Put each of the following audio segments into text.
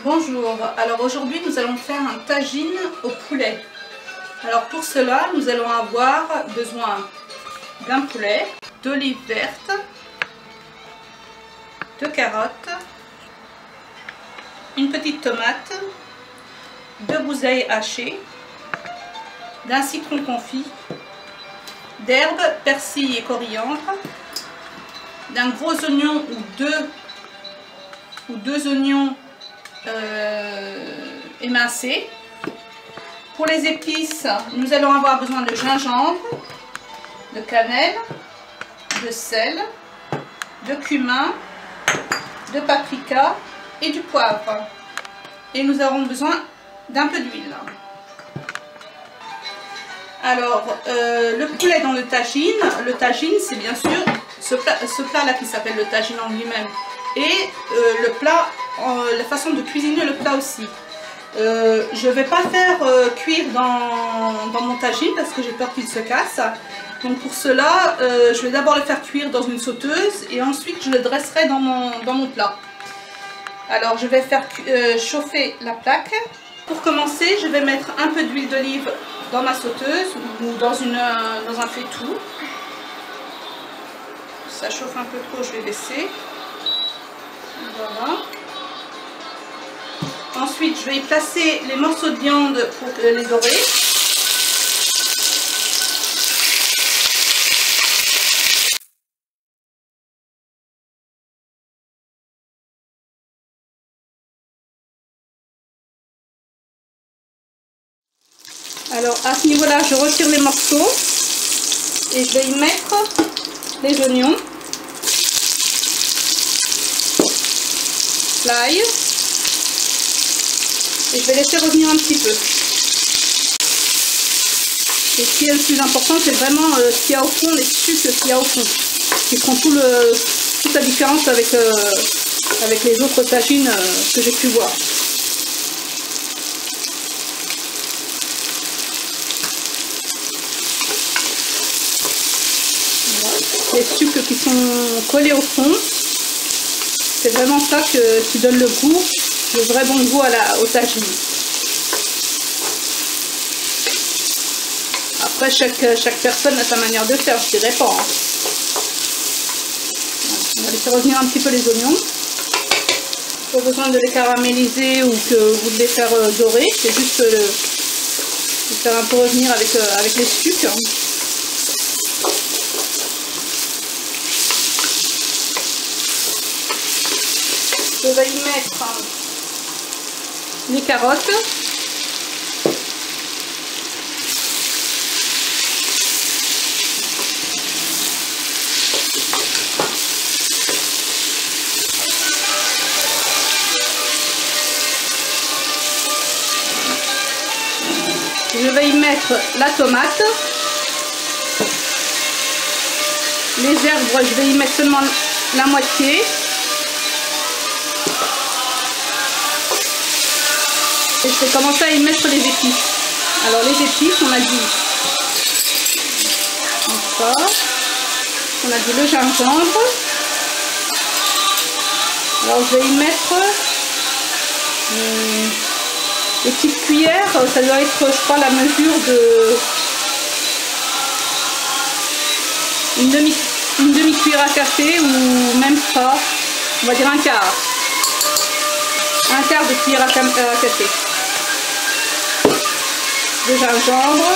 Bonjour, alors aujourd'hui nous allons faire un tagine au poulet. Alors pour cela nous allons avoir besoin d'un poulet, d'olives vertes, de carottes, une petite tomate, de groseilles hachées, d'un citron confit, d'herbes, persil et coriandre, d'un gros oignon ou deux oignons émincés. Pour les épices, nous allons avoir besoin de gingembre, de cannelle, de sel, de cumin, de paprika et du poivre. Et nous aurons besoin d'un peu d'huile. Alors, le poulet dans le tagine c'est bien sûr ce plat là qui s'appelle le tagine en lui-même. Et le plat, la façon de cuisiner le plat aussi. Je ne vais pas faire cuire dans mon tagine parce que j'ai peur qu'il se casse. Donc pour cela, je vais d'abord le faire cuire dans une sauteuse et ensuite je le dresserai dans mon plat. Alors je vais faire chauffer la plaque. Pour commencer, je vais mettre un peu d'huile d'olive dans ma sauteuse ou dans un faitout. Ça chauffe un peu trop, je vais baisser. Voilà. Ensuite, je vais y placer les morceaux de viande pour les dorer. Alors à ce niveau-là, je retire les morceaux et je vais y mettre les oignons, l'ail. Et je vais laisser revenir un petit peu. Et ce qui est le plus important, c'est vraiment ce qu'il y a au fond, les sucres qu'il y a au fond, qui font toute la différence avec les autres tagines que j'ai pu voir. Voilà. Les sucres qui sont collés au fond, c'est vraiment ça qui donne le goût. Le vrai bon goût au tagine. Après, chaque personne a sa manière de faire, je dirais pas. Hein. On va laisser revenir un petit peu les oignons. Pas besoin de les caraméliser ou de les faire dorer, c'est juste de faire un peu revenir avec les sucres. Je vais y mettre les carottes, je vais y mettre la tomate, les herbes, je vais y mettre seulement la moitié. Et je vais commencer à y mettre les épices. Alors les épices, on a dit encore, on a dit le gingembre. Alors je vais y mettre les petites cuillères, ça doit être, je crois, la mesure de une demi-cuillère à café ou même pas, on va dire un quart de cuillère à café. De gingembre.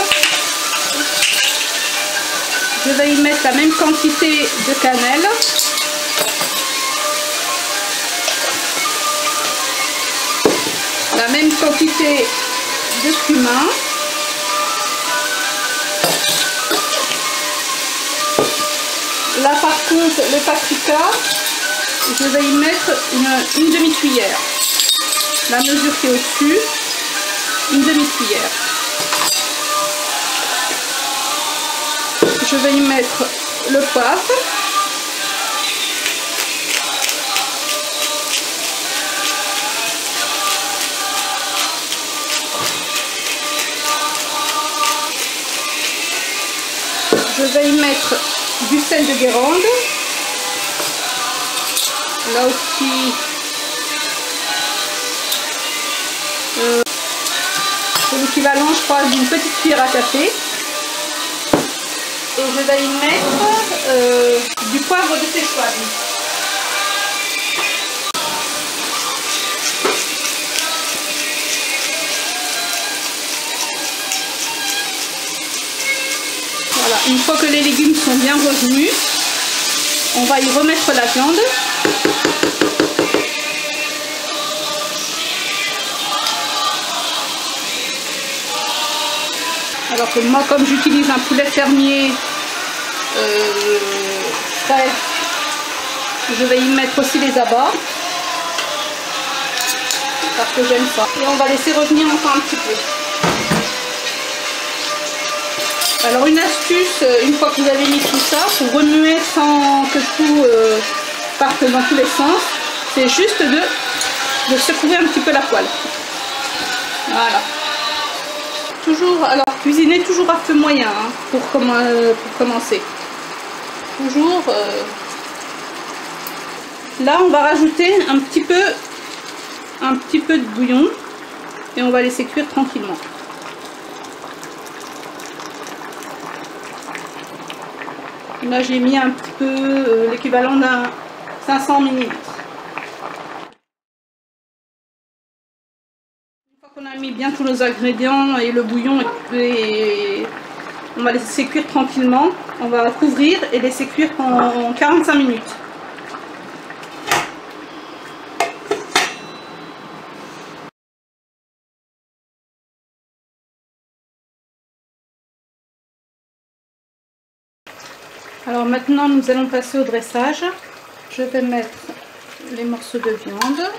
Je vais y mettre la même quantité de cannelle. La même quantité de cumin. Là par contre, le paprika, je vais y mettre une demi-cuillère. La mesure qui est au-dessus, une demi-cuillère. Je vais y mettre le poivre. Je vais y mettre du sel de Guérande. Là aussi, C'est l'équivalent, je crois, d'une petite cuillère à café. Et je vais y mettre du poivre de Szechuan. Voilà, une fois que les légumes sont bien revenus, on va y remettre la viande. Alors que moi, comme j'utilise un poulet fermier frais, je vais y mettre aussi les abats. Parce que j'aime ça. Et on va laisser revenir encore un petit peu. Alors une astuce, une fois que vous avez mis tout ça, pour remuer sans que tout parte dans tous les sens, c'est juste de secouer un petit peu la poêle. Voilà. Toujours, alors cuisiner toujours à feu moyen hein, pour commencer. Toujours. Là on va rajouter un petit peu de bouillon et on va laisser cuire tranquillement. Là j'ai mis un petit peu l'équivalent d'un 500 ml. Une fois qu'on a mis bien tous nos ingrédients et le bouillon, on va laisser cuire tranquillement. On va couvrir et laisser cuire pendant 45 minutes. Alors maintenant nous allons passer au dressage. Je vais mettre les morceaux de viande.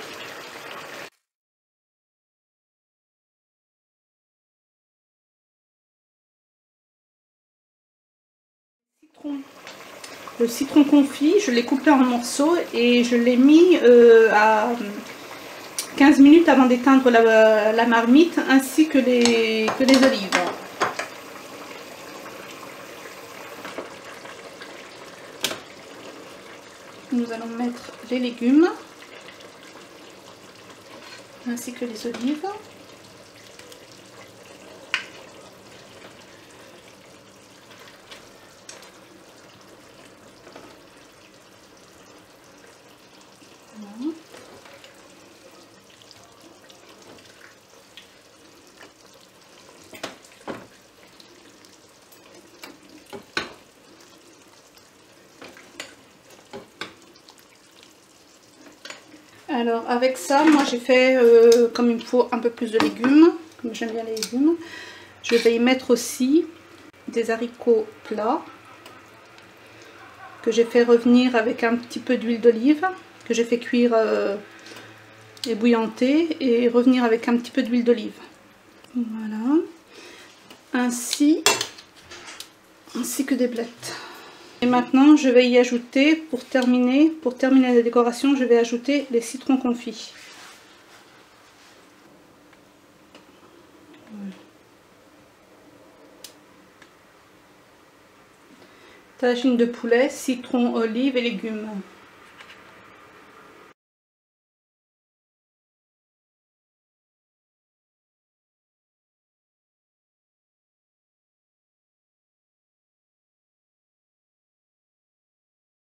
Le citron confit, je l'ai coupé en morceaux et je l'ai mis à 15 minutes avant d'éteindre la marmite, ainsi que les olives. Nous allons mettre les légumes ainsi que les olives. Voilà. Alors avec ça, moi j'ai fait comme il me faut un peu plus de légumes, comme j'aime bien les légumes. Je vais y mettre aussi des haricots plats que j'ai fait revenir avec un petit peu d'huile d'olive, que j'ai fait cuire et bouillanter et revenir avec un petit peu d'huile d'olive. Voilà, ainsi que des blettes. Et maintenant je vais y ajouter, pour terminer la décoration, je vais ajouter les citrons confits. Tagine de poulet, citron, olive et légumes.